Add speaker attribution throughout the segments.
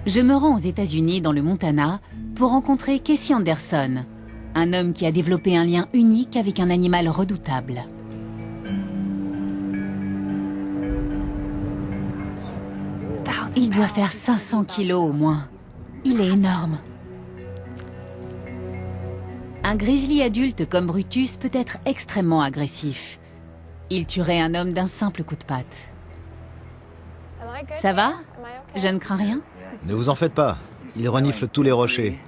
Speaker 1: Je me rends aux États-Unis dans le Montana pour rencontrer Casey Anderson, un homme qui a développé un lien unique avec un animal redoutable. Il doit faire 500 kilos au moins. Il est énorme. Un grizzly adulte comme Brutus peut être extrêmement agressif. Il tuerait un homme d'un simple coup de patte. Ça va? Je ne crains rien?
Speaker 2: Ne vous en faites pas, il renifle tous les rochers.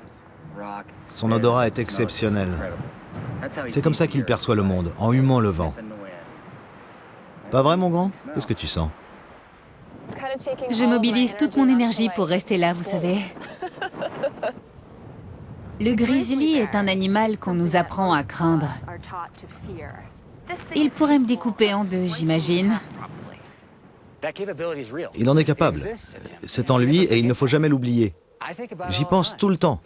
Speaker 2: Son odorat est exceptionnel. C'est comme ça qu'il perçoit le monde, en humant le vent. Pas vrai, mon grand? Qu'est-ce que tu sens?
Speaker 1: Je mobilise toute mon énergie pour rester là, vous savez. Le grizzly est un animal qu'on nous apprend à craindre. Il pourrait me découper en deux, j'imagine.
Speaker 2: Il en est capable. C'est en lui et il ne faut jamais l'oublier. J'y pense tout le temps.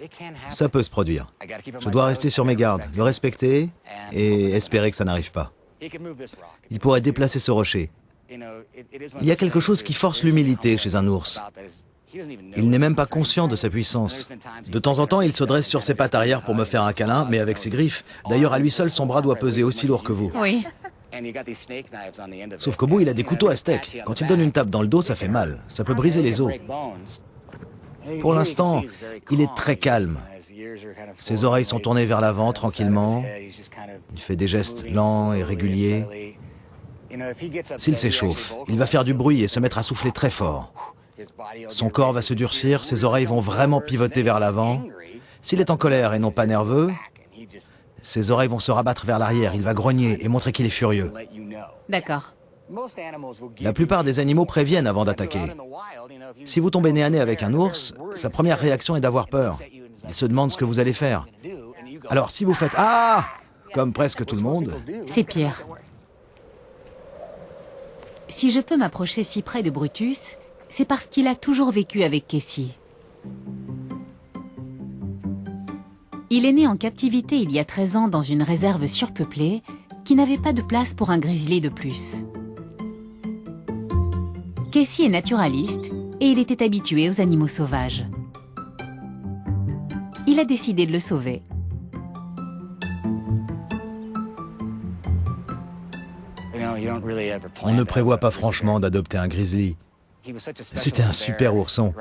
Speaker 2: Ça peut se produire. Je dois rester sur mes gardes, le respecter et espérer que ça n'arrive pas. Il pourrait déplacer ce rocher. Il y a quelque chose qui force l'humilité chez un ours. Il n'est même pas conscient de sa puissance. De temps en temps, il se dresse sur ses pattes arrière pour me faire un câlin, mais avec ses griffes. D'ailleurs, à lui seul, son bras doit peser aussi lourd que vous.
Speaker 1: Oui.
Speaker 2: Sauf qu'au bout, il a des couteaux à steak. Quand il donne une tape dans le dos, ça fait mal. Ça peut briser les os. Pour l'instant, il est très calme. Ses oreilles sont tournées vers l'avant tranquillement. Il fait des gestes lents et réguliers. S'il s'échauffe, il va faire du bruit et se mettre à souffler très fort. Son corps va se durcir, ses oreilles vont vraiment pivoter vers l'avant. S'il est en colère et non pas nerveux, ses oreilles vont se rabattre vers l'arrière, il va grogner et montrer qu'il est furieux.
Speaker 1: D'accord.
Speaker 2: La plupart des animaux préviennent avant d'attaquer. Si vous tombez nez à nez avec un ours, sa première réaction est d'avoir peur. Il se demande ce que vous allez faire. Alors si vous faites « Ah !» comme presque tout le monde...
Speaker 1: C'est pire. Si je peux m'approcher si près de Brutus, c'est parce qu'il a toujours vécu avec Casey. Il est né en captivité il y a 13 ans dans une réserve surpeuplée qui n'avait pas de place pour un grizzly de plus. Casey est naturaliste et il était habitué aux animaux sauvages. Il a décidé de le sauver.
Speaker 2: On ne prévoit pas franchement d'adopter un grizzly. C'était un super ourson.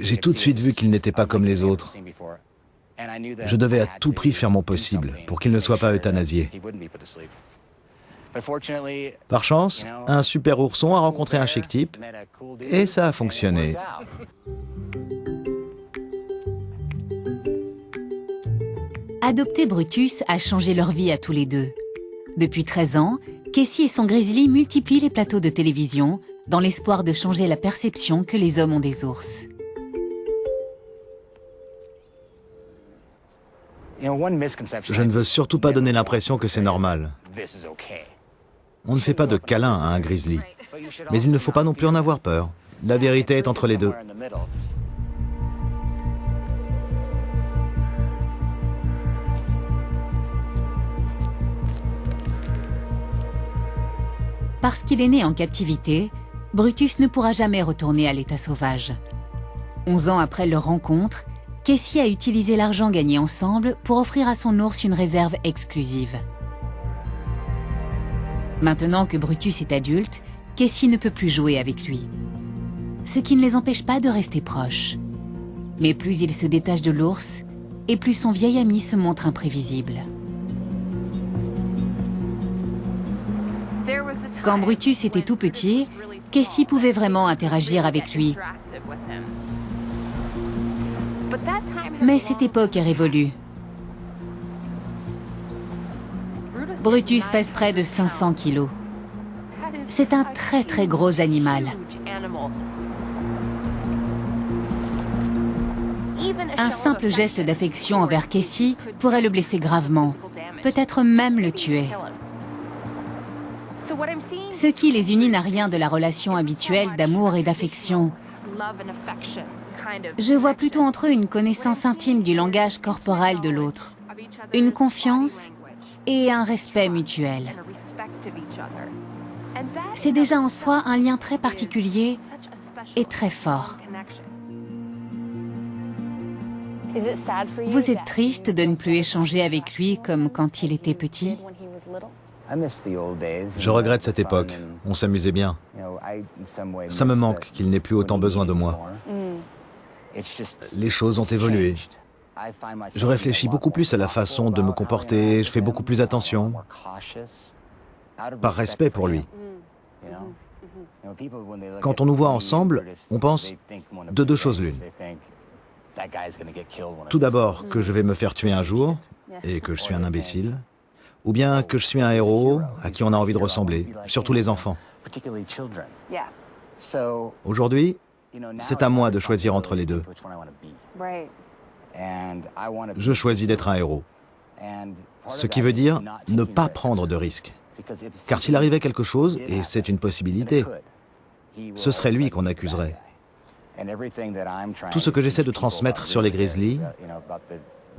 Speaker 2: J'ai tout de suite vu qu'il n'était pas comme les autres. Je devais à tout prix faire mon possible pour qu'il ne soit pas euthanasié. Par chance, un super ourson a rencontré un chic type et ça a fonctionné.
Speaker 1: Adopter Brutus a changé leur vie à tous les deux. Depuis 13 ans, Casey et son grizzly multiplient les plateaux de télévision dans l'espoir de changer la perception que les hommes ont des ours.
Speaker 2: Je ne veux surtout pas donner l'impression que c'est normal. On ne fait pas de câlin à un grizzly. Mais il ne faut pas non plus en avoir peur. La vérité est entre les deux.
Speaker 1: Parce qu'il est né en captivité, Brutus ne pourra jamais retourner à l'état sauvage. 11 ans après leur rencontre, Casey a utilisé l'argent gagné ensemble pour offrir à son ours une réserve exclusive. Maintenant que Brutus est adulte, Casey ne peut plus jouer avec lui. Ce qui ne les empêche pas de rester proches. Mais plus il se détache de l'ours, et plus son vieil ami se montre imprévisible. Quand Brutus était tout petit, Casey pouvait vraiment interagir avec lui. Mais cette époque est révolue. Brutus pèse près de 500 kilos. C'est un très très gros animal. Un simple geste d'affection envers Casey pourrait le blesser gravement, peut-être même le tuer. Ce qui les unit n'a rien de la relation habituelle d'amour et d'affection. Je vois plutôt entre eux une connaissance intime du langage corporel de l'autre, une confiance et un respect mutuel. C'est déjà en soi un lien très particulier et très fort. Vous êt triste de ne plus échanger avec lui comme quand il était petit?
Speaker 2: Je regrette cette époque. On s'amusait bien. Ça me manque qu'il n'ait plus autant besoin de moi. Les choses ont évolué. Je réfléchis beaucoup plus à la façon de me comporter, je fais beaucoup plus attention, par respect pour lui. Quand on nous voit ensemble, on pense de deux choses l'une. Tout d'abord, que je vais me faire tuer un jour, et que je suis un imbécile, ou bien que je suis un héros à qui on a envie de ressembler, surtout les enfants. Aujourd'hui, c'est à moi de choisir entre les deux. Je choisis d'être un héros. Ce qui veut dire ne pas prendre de risques. Car s'il arrivait quelque chose, et c'est une possibilité, ce serait lui qu'on accuserait. Tout ce que j'essaie de transmettre sur les Grizzlies,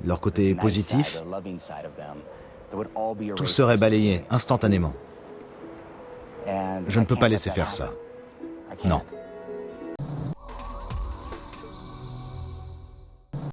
Speaker 2: leur côté positif, tout serait balayé instantanément. Je ne peux pas laisser faire ça. Non.